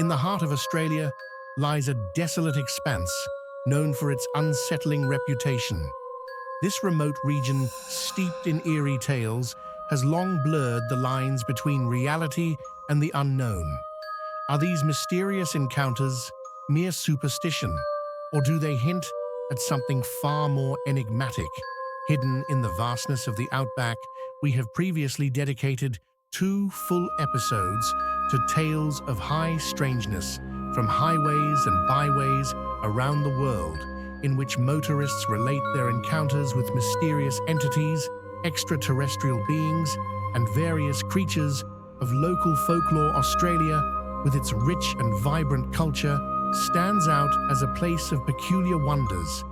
In the heart of Australia lies a desolate expanse known for its unsettling reputation. This remote region, steeped in eerie tales, has long blurred the lines between reality and the unknown. Are these mysterious encounters mere superstition, or do they hint at something far more enigmatic? Hidden in the vastness of the outback, we have previously dedicated 2 full episodes to tales of high strangeness from highways and byways around the world, in which motorists relate their encounters with mysterious entities, extraterrestrial beings, and various creatures of local folklore. Australia, with its rich and vibrant culture, stands out as a place of peculiar wonders.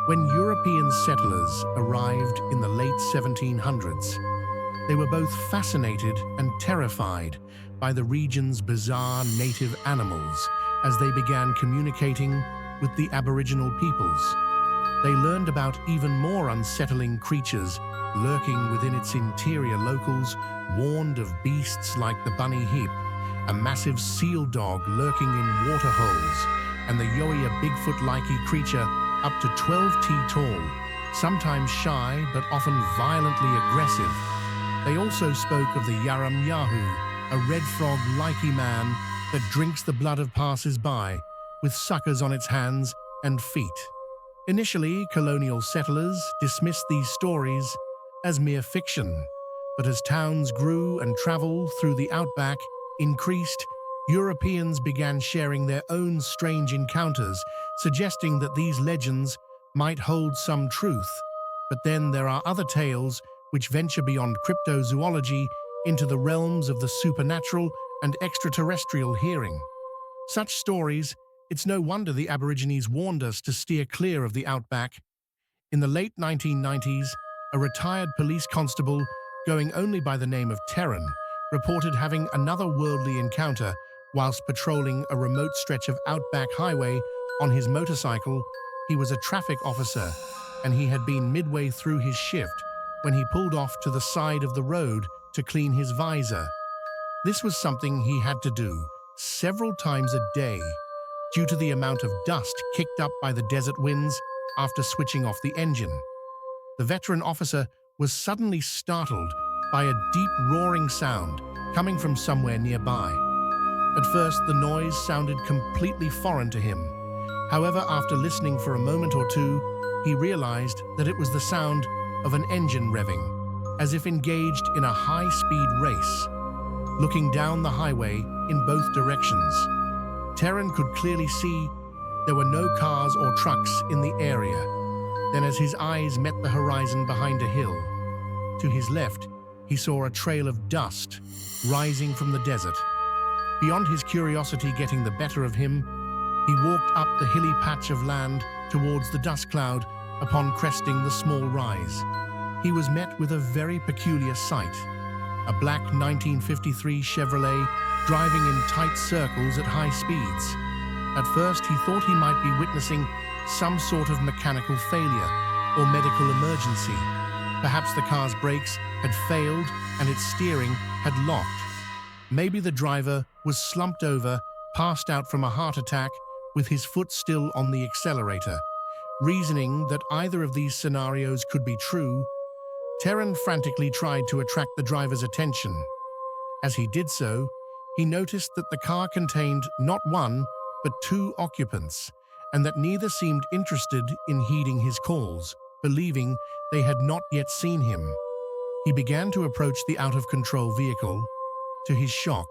When European settlers arrived in the late 1700s, they were both fascinated and terrified by the region's bizarre native animals as they began communicating with the Aboriginal peoples. They learned about even more unsettling creatures lurking within its interior. Locals warned of beasts like the bunny hip, a massive seal dog lurking in water holes, and the yoia Bigfoot-like creature up to 12 feet tall, sometimes shy but often violently aggressive. They also spoke of the Yaram Yahu, a red frog-like man that drinks the blood of passers-by, with suckers on its hands and feet. Initially, colonial settlers dismissed these stories as mere fiction, but as towns grew and travel through the outback increased, Europeans began sharing their own strange encounters, suggesting that these legends might hold some truth. But then there are other tales which venture beyond cryptozoology into the realms of the supernatural and extraterrestrial. Hearing such stories, it's no wonder the Aborigines warned us to steer clear of the outback. In the late 1990s, a retired police constable, going only by the name of Terran, reported having another worldly encounter whilst patrolling a remote stretch of outback highway on his motorcycle. He was a traffic officer, and he had been midway through his shift when he pulled off to the side of the road to clean his visor. This was something he had to do several times a day due to the amount of dust kicked up by the desert winds after switching off the engine. The veteran officer was suddenly startled by a deep roaring sound coming from somewhere nearby. At first, the noise sounded completely foreign to him. However, after listening for a moment or two, he realized that it was the sound of an engine revving, as if engaged in a high-speed race. Looking down the highway in both directions, Terran could clearly see there were no cars or trucks in the area. Then, as his eyes met the horizon behind a hill, to his left, he saw a trail of dust rising from the desert. Beyond his curiosity getting the better of him, he walked up the hilly patch of land towards the dust cloud. Upon cresting the small rise, he was met with a very peculiar sight. A black 1953 Chevrolet driving in tight circles at high speeds. At first, he thought he might be witnessing some sort of mechanical failure or medical emergency. Perhaps the car's brakes had failed and its steering had locked. Maybe the driver was slumped over, passed out from a heart attack, with his foot still on the accelerator. Reasoning that either of these scenarios could be true, Terran frantically tried to attract the driver's attention. As he did so, he noticed that the car contained not one, but 2 occupants, and that neither seemed interested in heeding his calls, believing they had not yet seen him. He began to approach the out-of-control vehicle. To his shock,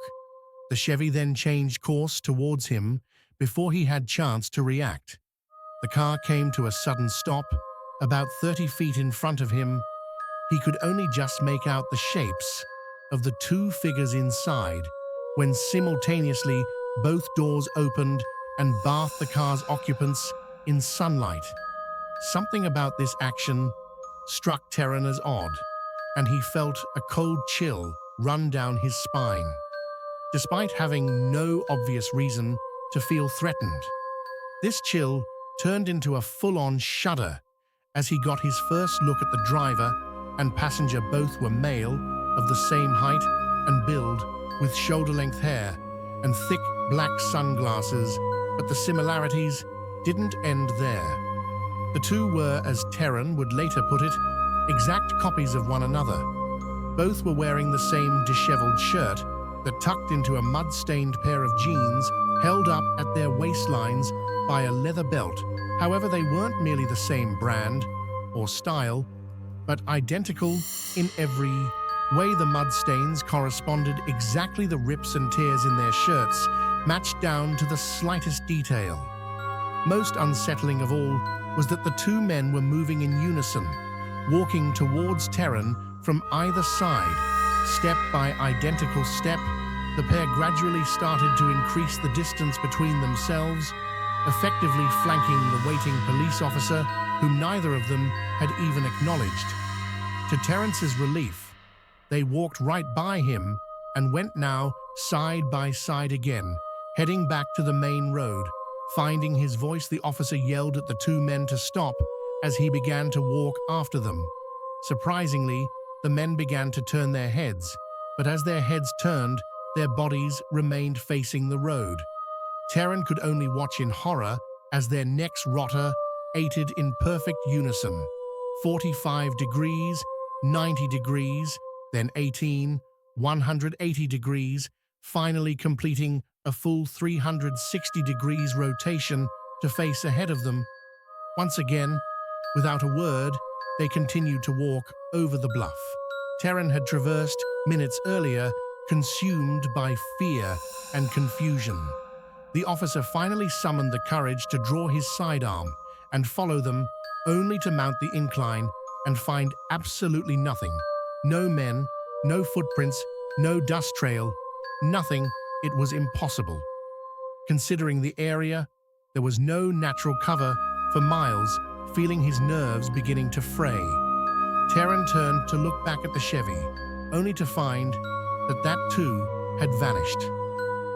the Chevy then changed course towards him before he had chance to react. The car came to a sudden stop, about 30 feet in front of him. He could only just make out the shapes of the 2 figures inside, when simultaneously both doors opened and bathed the car's occupants in sunlight. Something about this action struck Terran as odd, and he felt a cold chill run down his spine, despite having no obvious reason to feel threatened. This chill turned into a full-on shudder as he got his first look at the driver and passenger. Both were male, of the same height and build, with shoulder-length hair and thick black sunglasses, but the similarities didn't end there. The two were, as Terran would later put it, exact copies of one another. Both were wearing the same disheveled shirt that tucked into a mud-stained pair of jeans held up at their waistlines by a leather belt. However, they weren't merely the same brand or style, but identical in every way. The mud stains corresponded exactly. The rips and tears in their shirts matched down to the slightest detail. Most unsettling of all was that the two men were moving in unison, walking towards Terran from either side. Step by identical step, the pair gradually started to increase the distance between themselves, effectively flanking the waiting police officer, whom neither of them had even acknowledged. To Terrence's relief, they walked right by him and went now side by side again, heading back to the main road. Finding his voice, the officer yelled at the two men to stop as he began to walk after them. Surprisingly, the men began to turn their heads, but as their heads turned, their bodies remained facing the road. Terran could only watch in horror as their necks rotated in perfect unison. 45 degrees, 90 degrees, then 180 degrees, finally completing a full 360 degrees rotation to face ahead of them. Once again, without a word, they continued to walk over the bluff Terran had traversed minutes earlier, consumed by fear and confusion. The officer finally summoned the courage to draw his sidearm and follow them, only to mount the incline and find absolutely nothing. No men, no footprints, no dust trail, nothing. It was impossible. Considering the area, there was no natural cover for miles. Feeling his nerves beginning to fray, Terran turned to look back at the Chevy, only to find that too had vanished.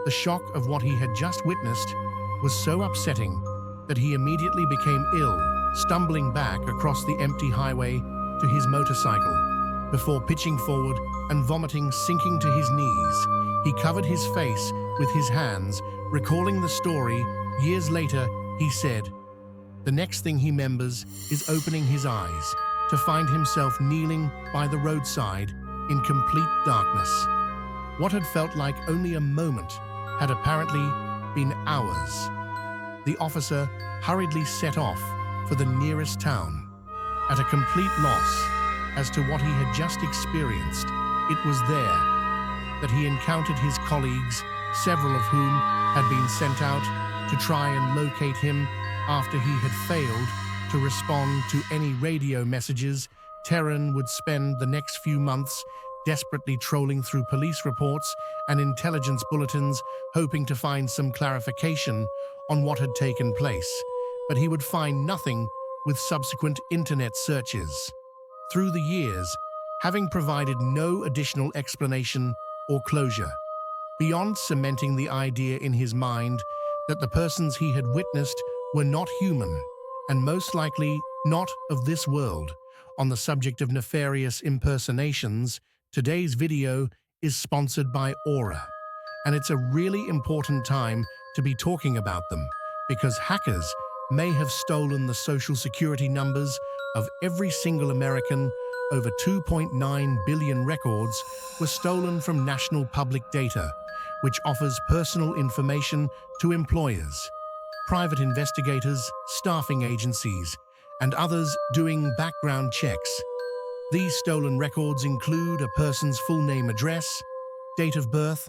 The shock of what he had just witnessed was so upsetting that he immediately became ill, stumbling back across the empty highway to his motorcycle. Before pitching forward and vomiting, sinking to his knees, he covered his face with his hands. Recalling the story years later, he said, the next thing he remembers is opening his eyes to find himself kneeling by the roadside in complete darkness. What had felt like only a moment had apparently been hours. The officer hurriedly set off for the nearest town. At a complete loss as to what he had just experienced, it was there that he encountered his colleagues, several of whom had been sent out to try and locate him after he had failed to respond to any radio messages. Terran would spend the next few months desperately trolling through police reports and intelligence bulletins, hoping to find some clarification on what had taken place. But he would find nothing with subsequent internet searches. Through the years, having provided no additional explanation or closure, beyond cementing the idea in his mind that the persons he had witnessed were not human, and most likely not of this world. On the subject of nefarious impersonations, today's video is sponsored by Aura, and it's a really important time to be talking about them, because hackers may have stolen the social security numbers of every single American. Over 2.9 billion records were stolen from national public data, which offers personal information to employers, private investigators, staffing agencies, and others doing background checks. These stolen records include a person's full name, address, date of birth,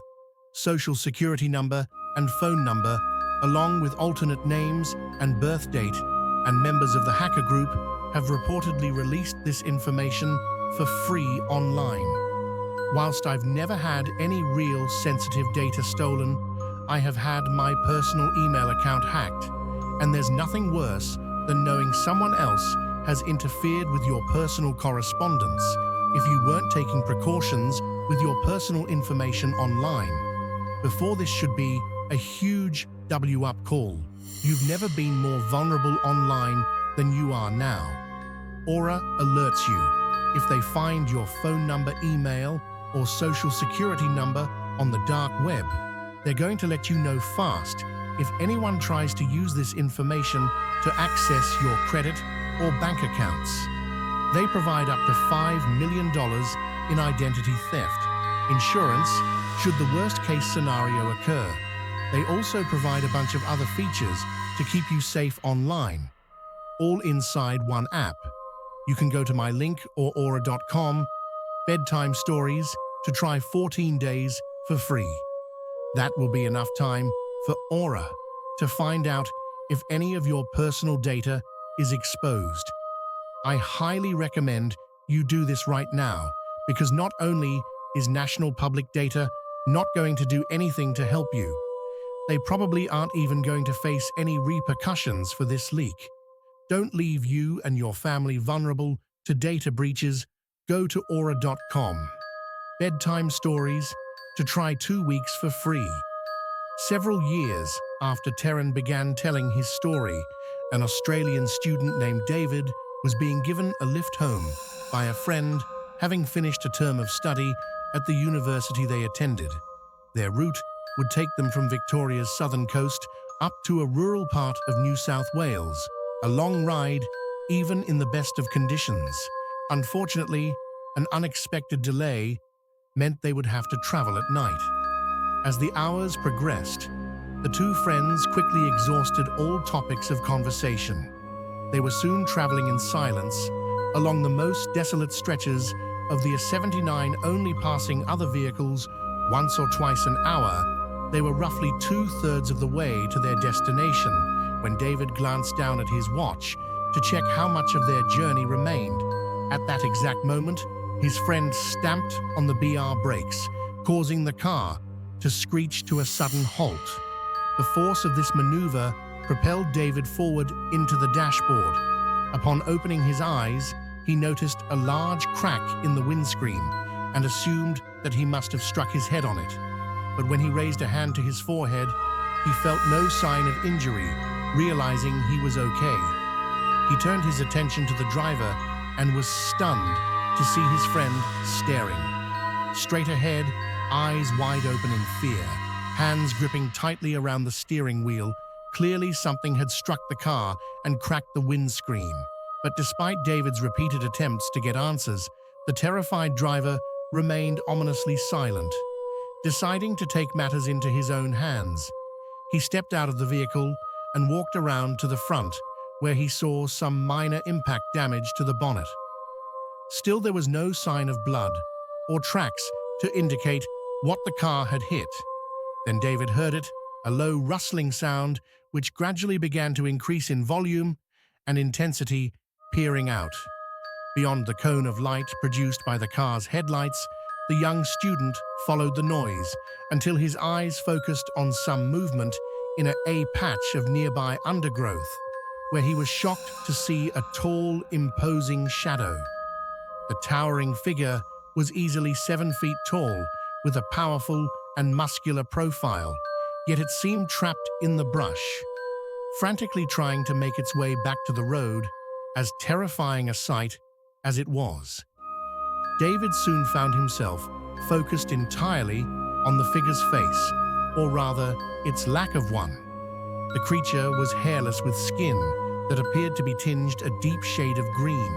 social security number, and phone number, along with alternate names and birth date, and members of the hacker group have reportedly released this information for free online. Whilst I've never had any real sensitive data stolen, I have had my personal email account hacked, and there's nothing worse than knowing someone else has interfered with your personal correspondence if you weren't taking precautions with your personal information online. Before this should be a huge W-up call. You've never been more vulnerable online than you are now. Aura alerts you if they find your phone number, email, or social security number on the dark web. They're going to let you know fast if anyone tries to use this information to access your credit or bank accounts. They provide up to $5 million in identity theft insurance should the worst-case scenario occur. They also provide a bunch of other features to keep you safe online, all inside one app. You can go to my link or aura.com, bedtime stories, to try 14 days for free. That will be enough time for Aura to find out if any of your personal data is exposed. I highly recommend you do this right now, because not only is national public data not going to do anything to help you, they probably aren't even going to face any repercussions for this leak. Don't leave you and your family vulnerable to data breaches. Go to aura.com. Bedtime stories to try 2 weeks for free. Several years after Terran began telling his story, an Australian student named David was being given a lift home by a friend having finished a term of study at the university they attended. Their route would take them from Victoria's southern coast up to a rural part of New South Wales, a long ride, even in the best of conditions. Unfortunately, an unexpected delay meant they would have to travel at night. As the hours progressed, the two friends quickly exhausted all topics of conversation. They were soon traveling in silence along the most desolate stretches of the A79, only passing other vehicles once or twice an hour. They were roughly 2/3 of the way to their destination when David glanced down at his watch to check how much of their journey remained. At that exact moment, his friend stamped on the BR brakes, causing the car to screech to a sudden halt. The force of this maneuver propelled David forward into the dashboard. Upon opening his eyes, he noticed a large crack in the windscreen and assumed that he must have struck his head on it. But when he raised a hand to his forehead, he felt no sign of injury, realizing he was okay. He turned his attention to the driver and was stunned to see his friend staring straight ahead, eyes wide open in fear, hands gripping tightly around the steering wheel. Clearly something had struck the car and cracked the windscreen. But despite David's repeated attempts to get answers, the terrified driver remained ominously silent. Deciding to take matters into his own hands, he stepped out of the vehicle and walked around to the front, where he saw some minor impact damage to the bonnet. Still, there was no sign of blood or tracks to indicate what the car had hit. Then David heard it, a low rustling sound which gradually began to increase in volume and intensity, peering out. Beyond the cone of light produced by the car's headlights, the young student followed the noise until his eyes focused on some movement in a patch of nearby undergrowth, where he was shocked to see a tall, imposing shadow. The towering figure was easily 7 feet tall, with a powerful and muscular profile, yet it seemed trapped in the brush, frantically trying to make its way back to the road, as terrifying a sight as it was. David soon found himself focused entirely on the figure's face, or rather, its lack of one. The creature was hairless with skin that appeared to be tinged a deep shade of green.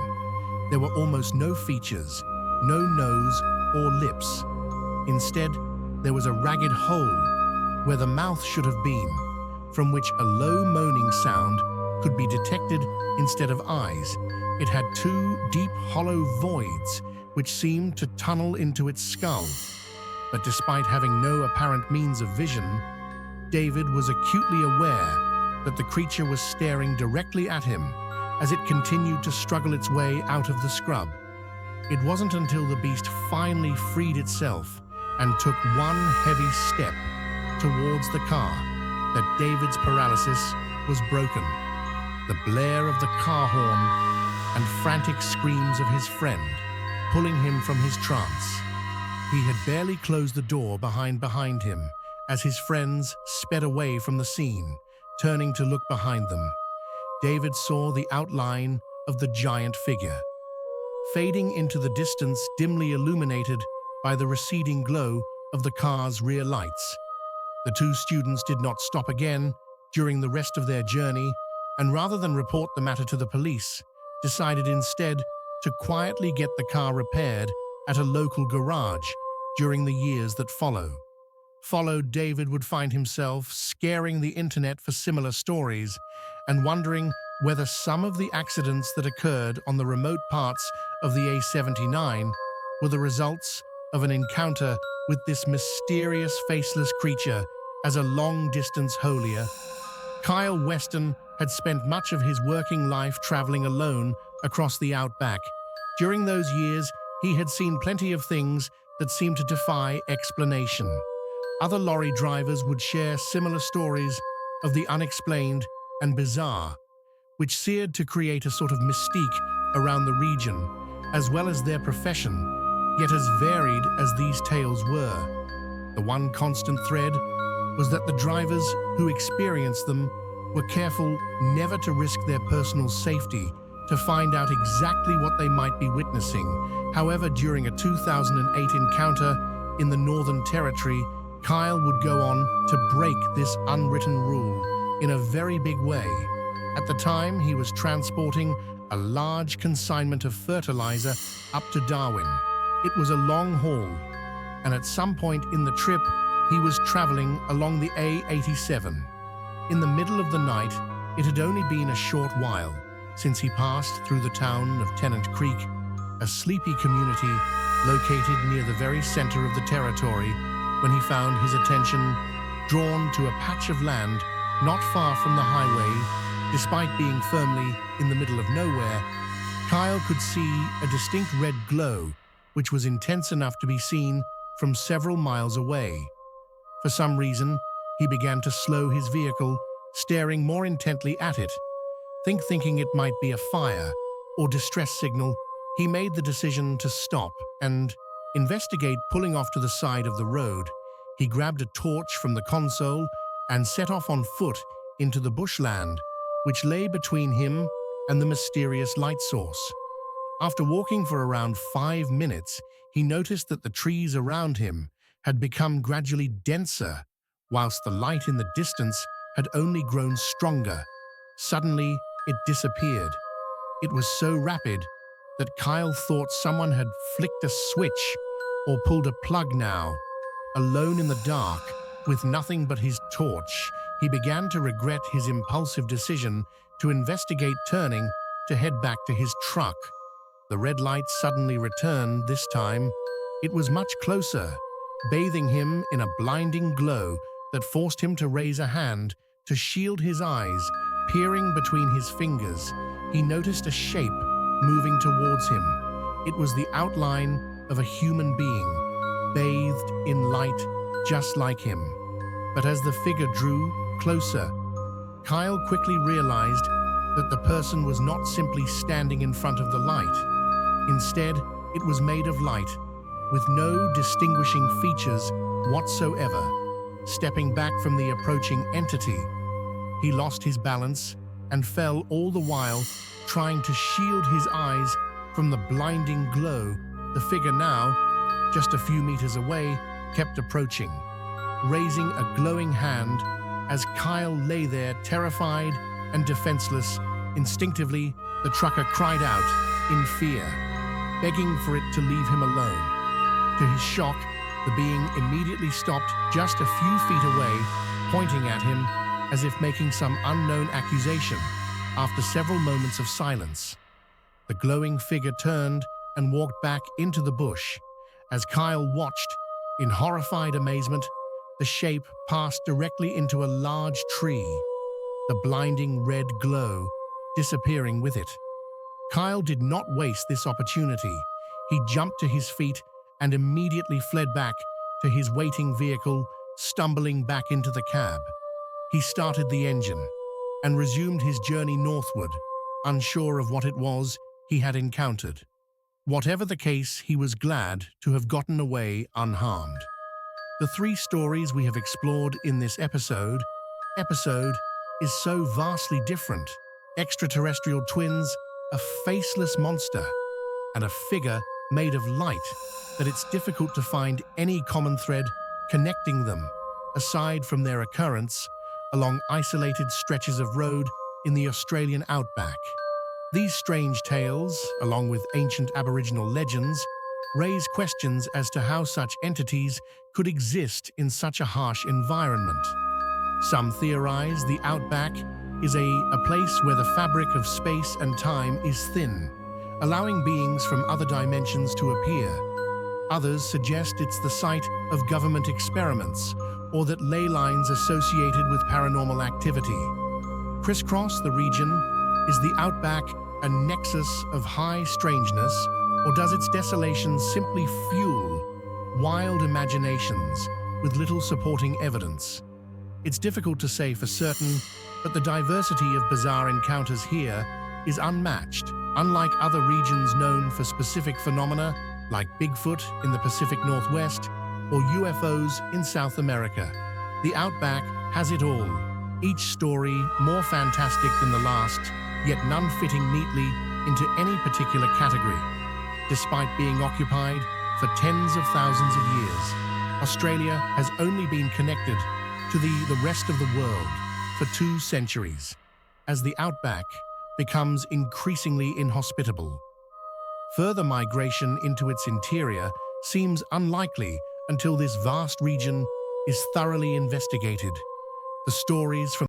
There were almost no features, no nose or lips. Instead, there was a ragged hole where the mouth should have been, from which a low moaning sound could be detected instead of eyes. It had 2 deep, hollow voids which seemed to tunnel into its skull. But despite having no apparent means of vision, David was acutely aware that the creature was staring directly at him as it continued to struggle its way out of the scrub. It wasn't until the beast finally freed itself and took one heavy step towards the car that David's paralysis was broken. The blare of the car horn and frantic screams of his friend pulling him from his trance. He had barely closed the door behind him as his friends sped away from the scene. Turning to look behind them, David saw the outline of the giant figure, fading into the distance, dimly illuminated by the receding glow of the car's rear lights. The two students did not stop again during the rest of their journey, and rather than report the matter to the police, decided instead to quietly get the car repaired at a local garage during the years that followed. David would find himself scaring the internet for similar stories and wondering whether some of the accidents that occurred on the remote parts of the A79 were the results of an encounter with this mysterious faceless creature as a long-distance haulier. Kyle Weston had spent much of his working life traveling alone across the outback. During those years, he had seen plenty of things that seemed to defy explanation. Other lorry drivers would share similar stories of the unexplained and bizarre, which seemed to create a sort of mystique around the region, as well as their profession. Yet as varied as these tales were, the one constant thread was that the drivers who experienced them were careful never to risk their personal safety to find out exactly what they might be witnessing. However, during a 2008 encounter in the Northern Territory, Kyle would go on to break this unwritten rule in a very big way. At the time, he was transporting a large consignment of fertilizer up to Darwin. It was a long haul, and at some point in the trip, he was traveling along the A87. In the middle of the night, it had only been a short while since he passed through the town of Tennant Creek, a sleepy community located near the very center of the territory, when he found his attention drawn to a patch of land not far from the highway. Despite being firmly in the middle of nowhere, Kyle could see a distinct red glow, which was intense enough to be seen from several miles away. For some reason, he began to slow his vehicle, staring more intently at it. Thinking it might be a fire or distress signal, he made the decision to stop and investigate. Pulling off to the side of the road, he grabbed a torch from the console and set off on foot into the bushland, which lay between him and the mysterious light source. After walking for around 5 minutes, he noticed that the trees around him had become gradually denser, whilst the light in the distance had only grown stronger. Suddenly, it disappeared. It was so rapid that Kyle thought someone had flicked a switch or pulled a plug. Now, alone in the dark, with nothing but his torch, he began to regret his impulsive decision to investigate, turning to head back to his truck. The red light suddenly returned. This time, it was much closer, bathing him in a blinding glow that forced him to raise a hand to shield his eyes. Peering between his fingers, he noticed a shape moving towards him. It was the outline of a human being, bathed in light just like him. But as the figure drew closer, Kyle quickly realized that the person was not simply standing in front of the light. Instead, it was made of light, with no distinguishing features whatsoever. Stepping back from the approaching entity, he lost his balance and fell, all the while trying to shield his eyes from the blinding glow. The figure, now just a few meters away, kept approaching, raising a glowing hand as Kyle lay there terrified and defenseless. Instinctively, the trucker cried out in fear, begging for it to leave him alone. To his shock, the being immediately stopped just a few feet away, pointing at him as if making some unknown accusation. After several moments of silence, the glowing figure turned and walked back into the bush. As Kyle watched, in horrified amazement, the shape passed directly into a large tree, the blinding red glow disappearing with it. Kyle did not waste this opportunity. He jumped to his feet and immediately fled back to his waiting vehicle, stumbling back into the cab. He started the engine and resumed his journey northward, unsure of what it was he had encountered. Whatever the case, he was glad to have gotten away unharmed. The 3 stories we have explored in this episode is so vastly different. Extraterrestrial twins, a faceless monster, and a figure made of light that it's difficult to find any common thread connecting them. aside from their occurrence along isolated stretches of road in the Australian outback. These strange tales, along with ancient Aboriginal legends, raise questions as to how such entities could exist in such a harsh environment. Some theorize the outback is a place where the fabric of space and time is thin, allowing beings from other dimensions to appear. Others suggest it's the site of government experiments or that ley lines associated with paranormal activity. Crisscross the region, is the outback a nexus of high strangeness, or does its desolation simply fuel wild imaginations with little supporting evidence? It's difficult to say for certain, but the diversity of bizarre encounters here is unmatched. Unlike other regions known for specific phenomena, like Bigfoot in the Pacific Northwest or UFOs in South America, the outback has it all. Each story more fantastic than the last, yet none fitting neatly into any particular category. Despite being occupied for tens of thousands of years, Australia has only been connected to the rest of the world for 2 centuries, as the outback becomes increasingly inhospitable. Further migration into its interior seems unlikely until this vast region is thoroughly investigated. The stories from